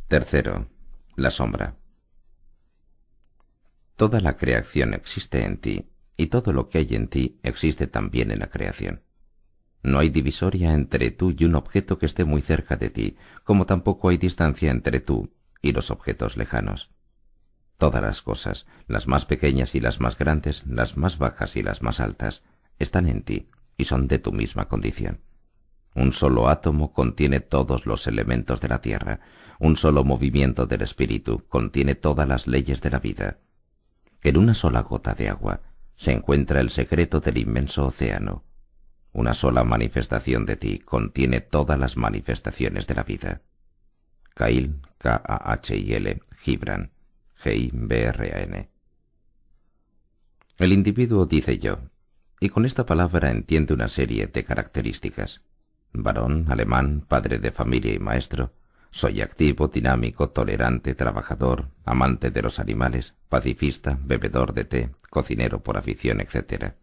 Tercero, la sombra. Toda la creación existe en ti, y todo lo que hay en ti existe también en la creación. No hay divisoria entre tú y un objeto que esté muy cerca de ti, como tampoco hay distancia entre tú y los objetos lejanos. Todas las cosas, las más pequeñas y las más grandes, las más bajas y las más altas, están en ti y son de tu misma condición. Un solo átomo contiene todos los elementos de la Tierra. Un solo movimiento del espíritu contiene todas las leyes de la vida. En una sola gota de agua se encuentra el secreto del inmenso océano. Una sola manifestación de ti contiene todas las manifestaciones de la vida. Kahil, K-A-H-I-L, Gibran, G-I-B-R-A-N. El individuo dice yo, y con esta palabra entiende una serie de características. Varón, alemán, padre de familia y maestro. Soy activo, dinámico, tolerante, trabajador, amante de los animales, pacifista, bebedor de té, cocinero por afición, etc.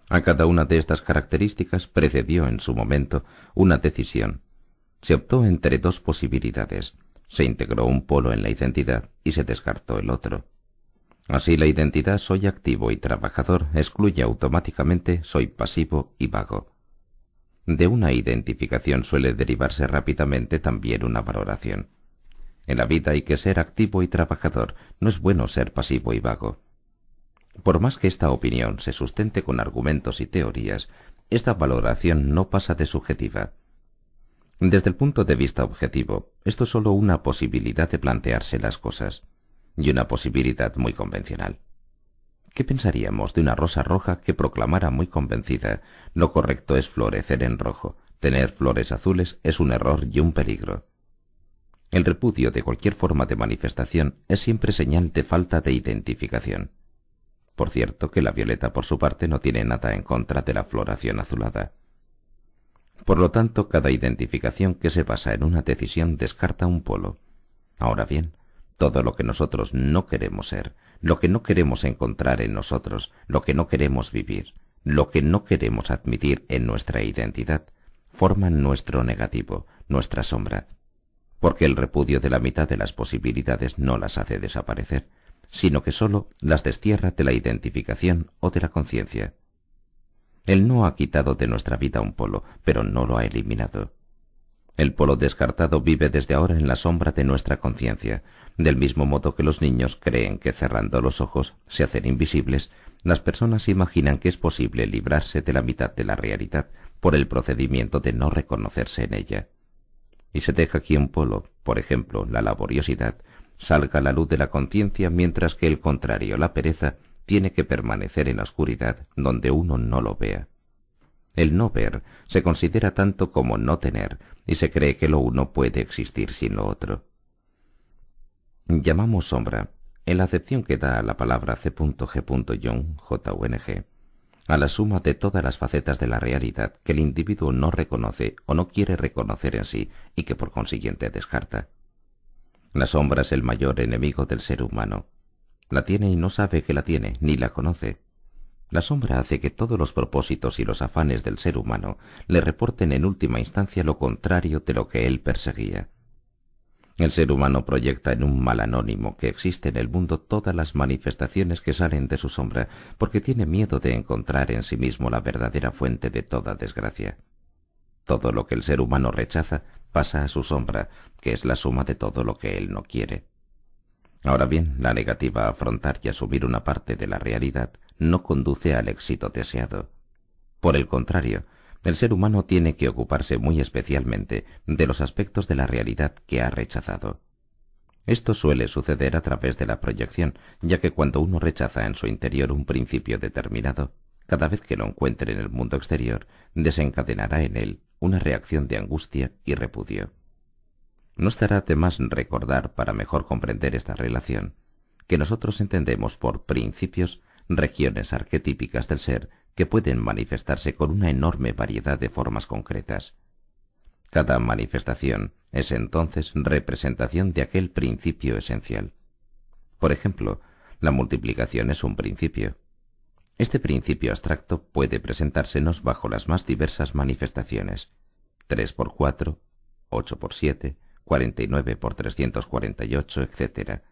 A cada una de estas características precedió en su momento una decisión. Se optó entre dos posibilidades. Se integró un polo en la identidad y se descartó el otro. Así la identidad soy activo y trabajador excluye automáticamente soy pasivo y vago. De una identificación suele derivarse rápidamente también una valoración. En la vida hay que ser activo y trabajador, no es bueno ser pasivo y vago. Por más que esta opinión se sustente con argumentos y teorías, esta valoración no pasa de subjetiva. Desde el punto de vista objetivo, esto es sólo una posibilidad de plantearse las cosas, y una posibilidad muy convencional. ¿Qué pensaríamos de una rosa roja que proclamara muy convencida: lo correcto es florecer en rojo, tener flores azules es un error y un peligro? El repudio de cualquier forma de manifestación es siempre señal de falta de identificación. Por cierto que la violeta por su parte no tiene nada en contra de la floración azulada. Por lo tanto, cada identificación que se basa en una decisión descarta un polo. Ahora bien, todo lo que nosotros no queremos ser, lo que no queremos encontrar en nosotros, lo que no queremos vivir, lo que no queremos admitir en nuestra identidad, forman nuestro negativo, nuestra sombra, porque el repudio de la mitad de las posibilidades no las hace desaparecer, sino que sólo las destierra de la identificación o de la conciencia. Él no ha quitado de nuestra vida un polo, pero no lo ha eliminado. El polo descartado vive desde ahora en la sombra de nuestra conciencia, del mismo modo que los niños creen que cerrando los ojos se hacen invisibles. Las personas imaginan que es posible librarse de la mitad de la realidad por el procedimiento de no reconocerse en ella. Y se deja que un polo, por ejemplo, la laboriosidad, salga a la luz de la conciencia, mientras que el contrario, la pereza, tiene que permanecer en la oscuridad donde uno no lo vea. El no ver se considera tanto como no tener, y se cree que lo uno puede existir sin lo otro. Llamamos sombra, en la acepción que da a la palabra C.G. Jung, J.U.N.G., a la suma de todas las facetas de la realidad que el individuo no reconoce o no quiere reconocer en sí y que por consiguiente descarta. La sombra es el mayor enemigo del ser humano. La tiene y no sabe que la tiene, ni la conoce. La sombra hace que todos los propósitos y los afanes del ser humano le reporten en última instancia lo contrario de lo que él perseguía. El ser humano proyecta en un mal anónimo que existe en el mundo todas las manifestaciones que salen de su sombra, porque tiene miedo de encontrar en sí mismo la verdadera fuente de toda desgracia. Todo lo que el ser humano rechaza pasa a su sombra, que es la suma de todo lo que él no quiere. Ahora bien, la negativa a afrontar y asumir una parte de la realidad no conduce al éxito deseado. Por el contrario, el ser humano tiene que ocuparse muy especialmente de los aspectos de la realidad que ha rechazado. Esto suele suceder a través de la proyección, ya que cuando uno rechaza en su interior un principio determinado, cada vez que lo encuentre en el mundo exterior, desencadenará en él una reacción de angustia y repudio. No estará de más recordar, para mejor comprender esta relación, que nosotros entendemos por principios regiones arquetípicas del ser que pueden manifestarse con una enorme variedad de formas concretas. Cada manifestación es entonces representación de aquel principio esencial. Por ejemplo, la multiplicación es un principio. Este principio abstracto puede presentársenos bajo las más diversas manifestaciones: 3 por 4, 8 por 7, 49 por 348, etc.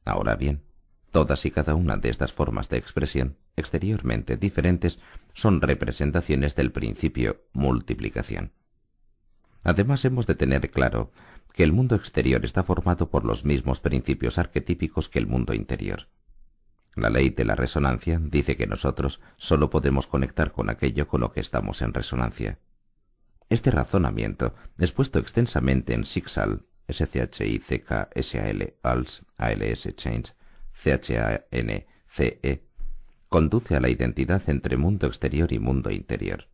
Ahora bien, todas y cada una de estas formas de expresión, exteriormente diferentes, son representaciones del principio multiplicación. Además, hemos de tener claro que el mundo exterior está formado por los mismos principios arquetípicos que el mundo interior. La ley de la resonancia dice que nosotros solo podemos conectar con aquello con lo que estamos en resonancia. Este razonamiento, expuesto extensamente en SICSAL, SCHICKSAL, ALS, ALS Change, CHANCE, conduce a la identidad entre mundo exterior y mundo interior.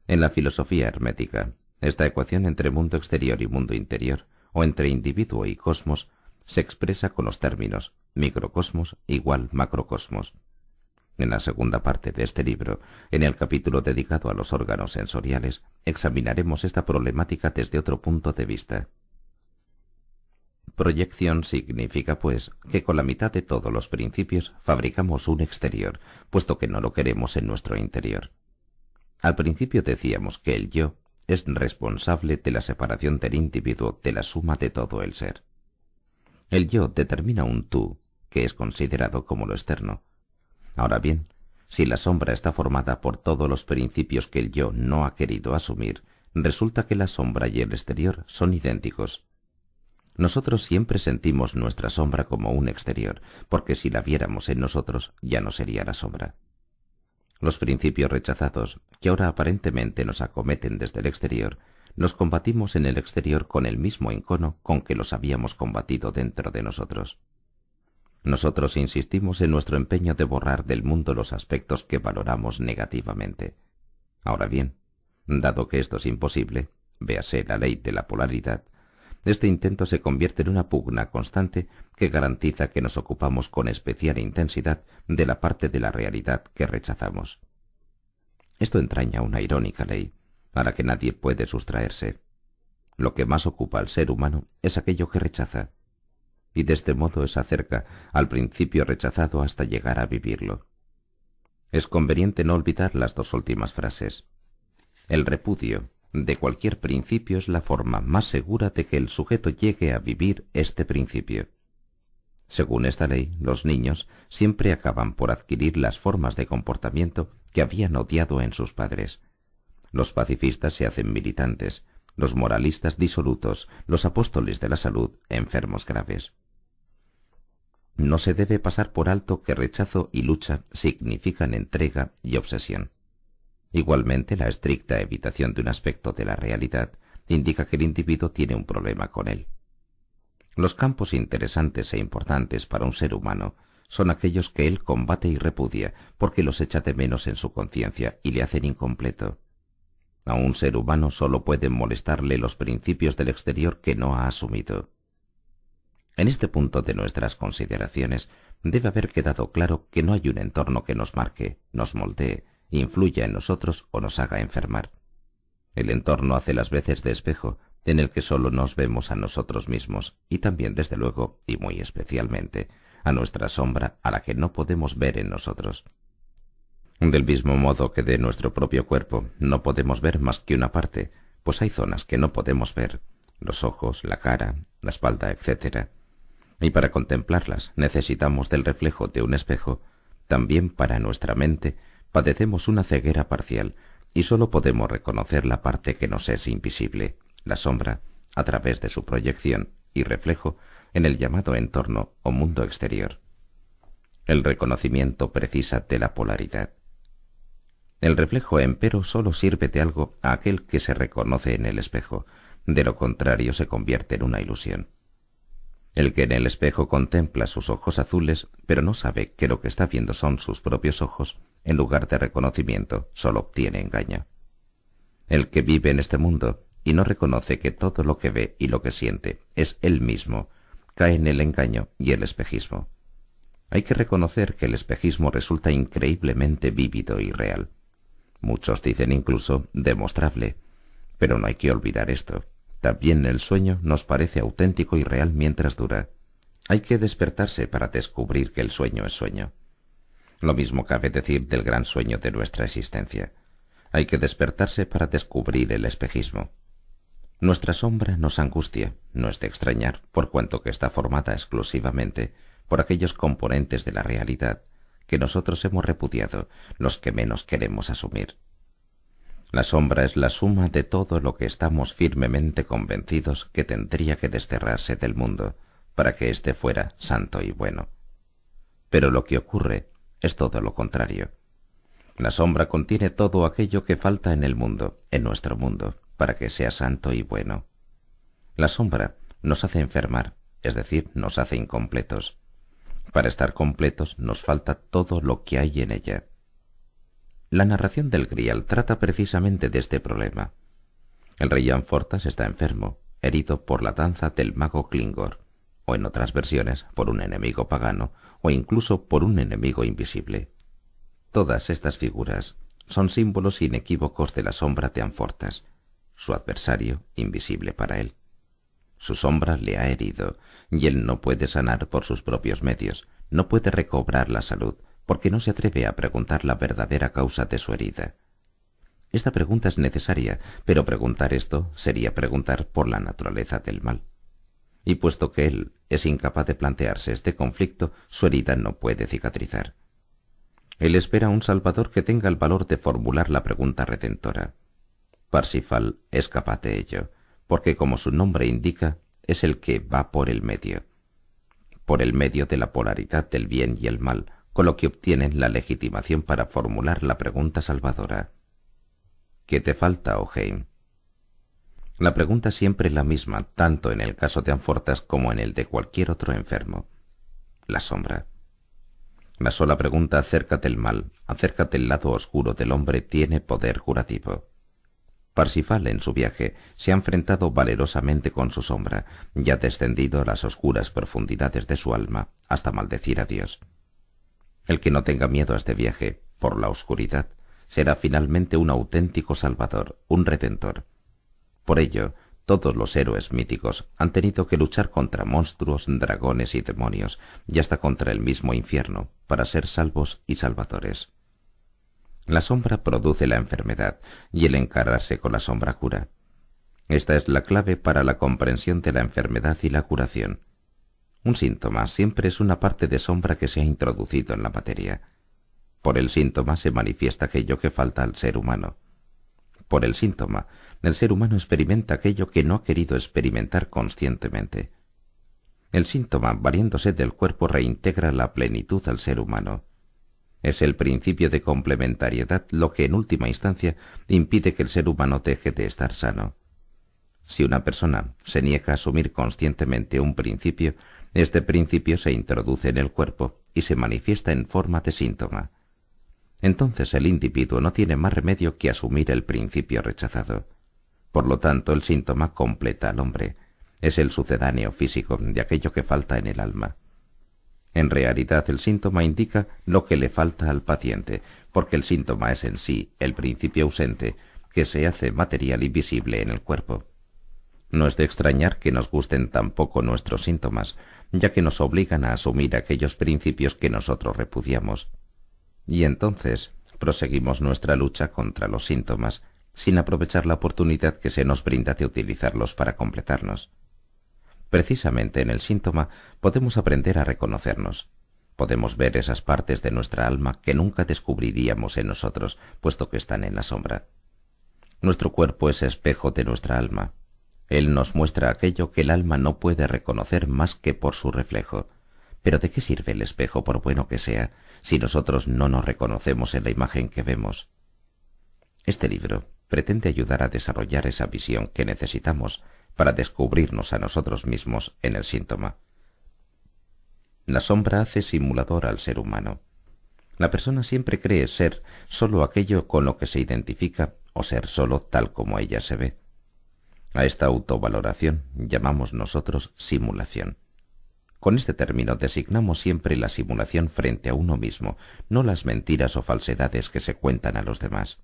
En la filosofía hermética, esta ecuación entre mundo exterior y mundo interior, o entre individuo y cosmos, se expresa con los términos microcosmos igual macrocosmos. En la segunda parte de este libro, en el capítulo dedicado a los órganos sensoriales, examinaremos esta problemática desde otro punto de vista. Proyección significa, pues, que con la mitad de todos los principios fabricamos un exterior, puesto que no lo queremos en nuestro interior. Al principio decíamos que el yo es responsable de la separación del individuo de la suma de todo el ser. El yo determina un tú, que es considerado como lo externo. Ahora bien, si la sombra está formada por todos los principios que el yo no ha querido asumir, resulta que la sombra y el exterior son idénticos. Nosotros siempre sentimos nuestra sombra como un exterior, porque si la viéramos en nosotros ya no sería la sombra. Los principios rechazados, que ahora aparentemente nos acometen desde el exterior, los combatimos en el exterior con el mismo encono con que los habíamos combatido dentro de nosotros. Nosotros insistimos en nuestro empeño de borrar del mundo los aspectos que valoramos negativamente. Ahora bien, dado que esto es imposible, véase la ley de la polaridad, este intento se convierte en una pugna constante que garantiza que nos ocupamos con especial intensidad de la parte de la realidad que rechazamos. Esto entraña una irónica ley, a la que nadie puede sustraerse. Lo que más ocupa al ser humano es aquello que rechaza, y de este modo se acerca al principio rechazado hasta llegar a vivirlo. Es conveniente no olvidar las dos últimas frases. El repudio de cualquier principio es la forma más segura de que el sujeto llegue a vivir este principio. Según esta ley, los niños siempre acaban por adquirir las formas de comportamiento que habían odiado en sus padres. Los pacifistas se hacen militantes, los moralistas disolutos, los apóstoles de la salud enfermos graves. No se debe pasar por alto que rechazo y lucha significan entrega y obsesión. Igualmente, la estricta evitación de un aspecto de la realidad indica que el individuo tiene un problema con él. Los campos interesantes e importantes para un ser humano son aquellos que él combate y repudia porque los echa de menos en su conciencia y le hacen incompleto. A un ser humano solo pueden molestarle los principios del exterior que no ha asumido. En este punto de nuestras consideraciones debe haber quedado claro que no hay un entorno que nos marque, nos moldee, influya en nosotros o nos haga enfermar. El entorno hace las veces de espejo, en el que solo nos vemos a nosotros mismos, y también, desde luego, y muy especialmente, a nuestra sombra, a la que no podemos ver en nosotros. Del mismo modo que de nuestro propio cuerpo no podemos ver más que una parte, pues hay zonas que no podemos ver, los ojos, la cara, la espalda, etc. Y para contemplarlas necesitamos del reflejo de un espejo. También para nuestra mente padecemos una ceguera parcial y solo podemos reconocer la parte que nos es invisible, la sombra, a través de su proyección y reflejo en el llamado entorno o mundo exterior. El reconocimiento precisa de la polaridad. El reflejo, empero, solo sirve de algo a aquel que se reconoce en el espejo, de lo contrario se convierte en una ilusión. El que en el espejo contempla sus ojos azules, pero no sabe que lo que está viendo son sus propios ojos, en lugar de reconocimiento, solo obtiene engaño. El que vive en este mundo y no reconoce que todo lo que ve y lo que siente es él mismo, cae en el engaño y el espejismo. Hay que reconocer que el espejismo resulta increíblemente vívido y real. Muchos dicen incluso demostrable, pero no hay que olvidar esto. También el sueño nos parece auténtico y real mientras dura. Hay que despertarse para descubrir que el sueño es sueño. Lo mismo cabe decir del gran sueño de nuestra existencia. Hay que despertarse para descubrir el espejismo. Nuestra sombra nos angustia, no es de extrañar, por cuanto que está formada exclusivamente por aquellos componentes de la realidad que nosotros hemos repudiado, los que menos queremos asumir. La sombra es la suma de todo lo que estamos firmemente convencidos que tendría que desterrarse del mundo para que éste fuera santo y bueno. Pero lo que ocurre es todo lo contrario. La sombra contiene todo aquello que falta en el mundo, en nuestro mundo, para que sea santo y bueno. La sombra nos hace enfermar, es decir, nos hace incompletos. Para estar completos nos falta todo lo que hay en ella. La narración del Grial trata precisamente de este problema. El rey Anfortas está enfermo, herido por la danza del mago Klingor, o en otras versiones por un enemigo pagano, o incluso por un enemigo invisible. Todas estas figuras son símbolos inequívocos de la sombra de Anfortas, su adversario invisible para él. Su sombra le ha herido, y él no puede sanar por sus propios medios, no puede recobrar la salud, porque no se atreve a preguntar la verdadera causa de su herida. Esta pregunta es necesaria, pero preguntar esto sería preguntar por la naturaleza del mal. Y puesto que él es incapaz de plantearse este conflicto, su herida no puede cicatrizar. Él espera a un Salvador que tenga el valor de formular la pregunta redentora. Parsifal es capaz de ello, porque como su nombre indica, es el que va por el medio de la polaridad del bien y el mal, con lo que obtienen la legitimación para formular la pregunta salvadora. ¿Qué te falta, Oheim? La pregunta es siempre la misma, tanto en el caso de Anfortas como en el de cualquier otro enfermo. La sombra. La sola pregunta acerca del mal, acerca del lado oscuro del hombre, tiene poder curativo. Parsifal en su viaje se ha enfrentado valerosamente con su sombra y ha descendido a las oscuras profundidades de su alma hasta maldecir a Dios. El que no tenga miedo a este viaje por la oscuridad será finalmente un auténtico salvador, un redentor. Por ello, todos los héroes míticos han tenido que luchar contra monstruos, dragones y demonios, y hasta contra el mismo infierno, para ser salvos y salvadores. La sombra produce la enfermedad, y el encararse con la sombra cura. Esta es la clave para la comprensión de la enfermedad y la curación. Un síntoma siempre es una parte de sombra que se ha introducido en la materia. Por el síntoma se manifiesta aquello que falta al ser humano. Por el síntoma, el ser humano experimenta aquello que no ha querido experimentar conscientemente. El síntoma, valiéndose del cuerpo, reintegra la plenitud al ser humano. Es el principio de complementariedad lo que en última instancia impide que el ser humano deje de estar sano. Si una persona se niega a asumir conscientemente un principio, este principio se introduce en el cuerpo y se manifiesta en forma de síntoma. Entonces el individuo no tiene más remedio que asumir el principio rechazado. Por lo tanto, el síntoma completa al hombre. Es el sucedáneo físico de aquello que falta en el alma. En realidad, el síntoma indica lo que le falta al paciente, porque el síntoma es en sí el principio ausente que se hace material y visible en el cuerpo. No es de extrañar que nos gusten tampoco nuestros síntomas, ya que nos obligan a asumir aquellos principios que nosotros repudiamos. Y entonces proseguimos nuestra lucha contra los síntomas, sin aprovechar la oportunidad que se nos brinda de utilizarlos para completarnos. Precisamente en el síntoma podemos aprender a reconocernos. Podemos ver esas partes de nuestra alma que nunca descubriríamos en nosotros, puesto que están en la sombra. Nuestro cuerpo es espejo de nuestra alma. Él nos muestra aquello que el alma no puede reconocer más que por su reflejo. Pero ¿de qué sirve el espejo, por bueno que sea, si nosotros no nos reconocemos en la imagen que vemos? Este libro pretende ayudar a desarrollar esa visión que necesitamos para descubrirnos a nosotros mismos en el síntoma. La sombra hace simulador al ser humano. La persona siempre cree ser sólo aquello con lo que se identifica o ser sólo tal como ella se ve. A esta autovaloración llamamos nosotros simulación. Con este término designamos siempre la simulación frente a uno mismo, no las mentiras o falsedades que se cuentan a los demás.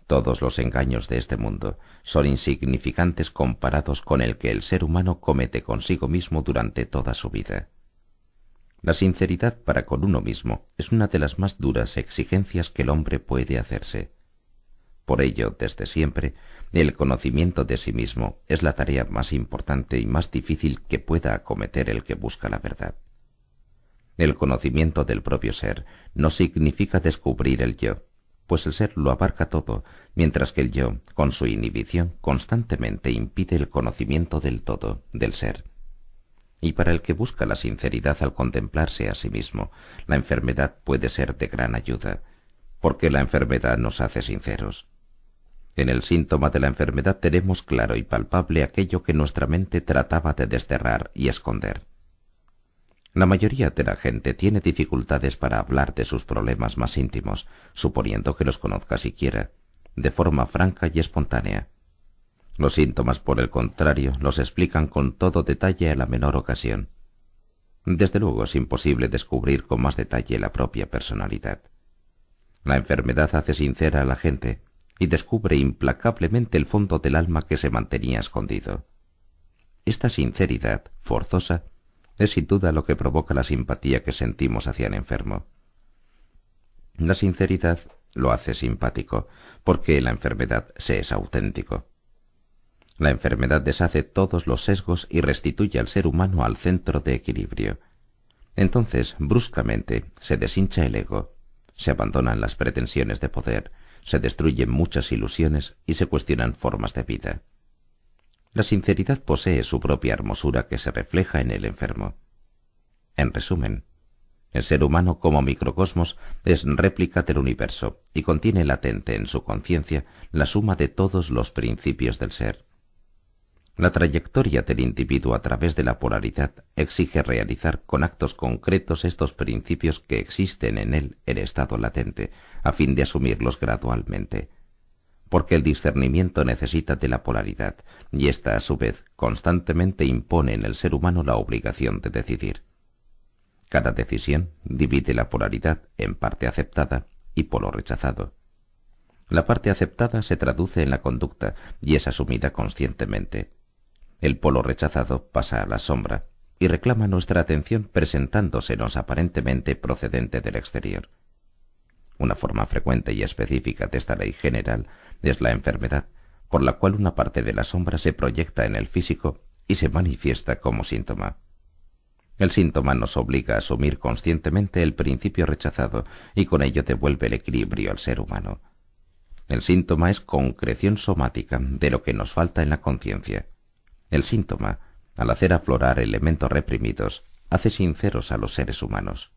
Todos los engaños de este mundo son insignificantes comparados con el que el ser humano comete consigo mismo durante toda su vida. La sinceridad para con uno mismo es una de las más duras exigencias que el hombre puede hacerse. Por ello, desde siempre, el conocimiento de sí mismo es la tarea más importante y más difícil que pueda acometer el que busca la verdad. El conocimiento del propio ser no significa descubrir el yo, pues el ser lo abarca todo, mientras que el yo, con su inhibición, constantemente impide el conocimiento del todo, del ser. Y para el que busca la sinceridad al contemplarse a sí mismo, la enfermedad puede ser de gran ayuda, porque la enfermedad nos hace sinceros. En el síntoma de la enfermedad tenemos claro y palpable aquello que nuestra mente trataba de desterrar y esconder. La mayoría de la gente tiene dificultades para hablar de sus problemas más íntimos, suponiendo que los conozca siquiera, de forma franca y espontánea. Los síntomas, por el contrario, los explican con todo detalle a la menor ocasión. Desde luego es imposible descubrir con más detalle la propia personalidad. La enfermedad hace sincera a la gente y descubre implacablemente el fondo del alma que se mantenía escondido. Esta sinceridad, forzosa, es sin duda lo que provoca la simpatía que sentimos hacia el enfermo. La sinceridad lo hace simpático, porque la enfermedad se es auténtico. La enfermedad deshace todos los sesgos y restituye al ser humano al centro de equilibrio. Entonces, bruscamente, se deshincha el ego, se abandonan las pretensiones de poder, se destruyen muchas ilusiones y se cuestionan formas de vida. La sinceridad posee su propia hermosura que se refleja en el enfermo. En resumen, el ser humano como microcosmos es réplica del universo y contiene latente en su conciencia la suma de todos los principios del ser. La trayectoria del individuo a través de la polaridad exige realizar con actos concretos estos principios que existen en él en estado latente, a fin de asumirlos gradualmente. Porque el discernimiento necesita de la polaridad, y ésta a su vez constantemente impone en el ser humano la obligación de decidir. Cada decisión divide la polaridad en parte aceptada y polo rechazado. La parte aceptada se traduce en la conducta y es asumida conscientemente. El polo rechazado pasa a la sombra y reclama nuestra atención presentándosenos aparentemente procedente del exterior. Una forma frecuente y específica de esta ley general es la enfermedad, por la cual una parte de la sombra se proyecta en el físico y se manifiesta como síntoma. El síntoma nos obliga a asumir conscientemente el principio rechazado y con ello devuelve el equilibrio al ser humano. El síntoma es concreción somática de lo que nos falta en la conciencia. El síntoma, al hacer aflorar elementos reprimidos, hace sinceros a los seres humanos.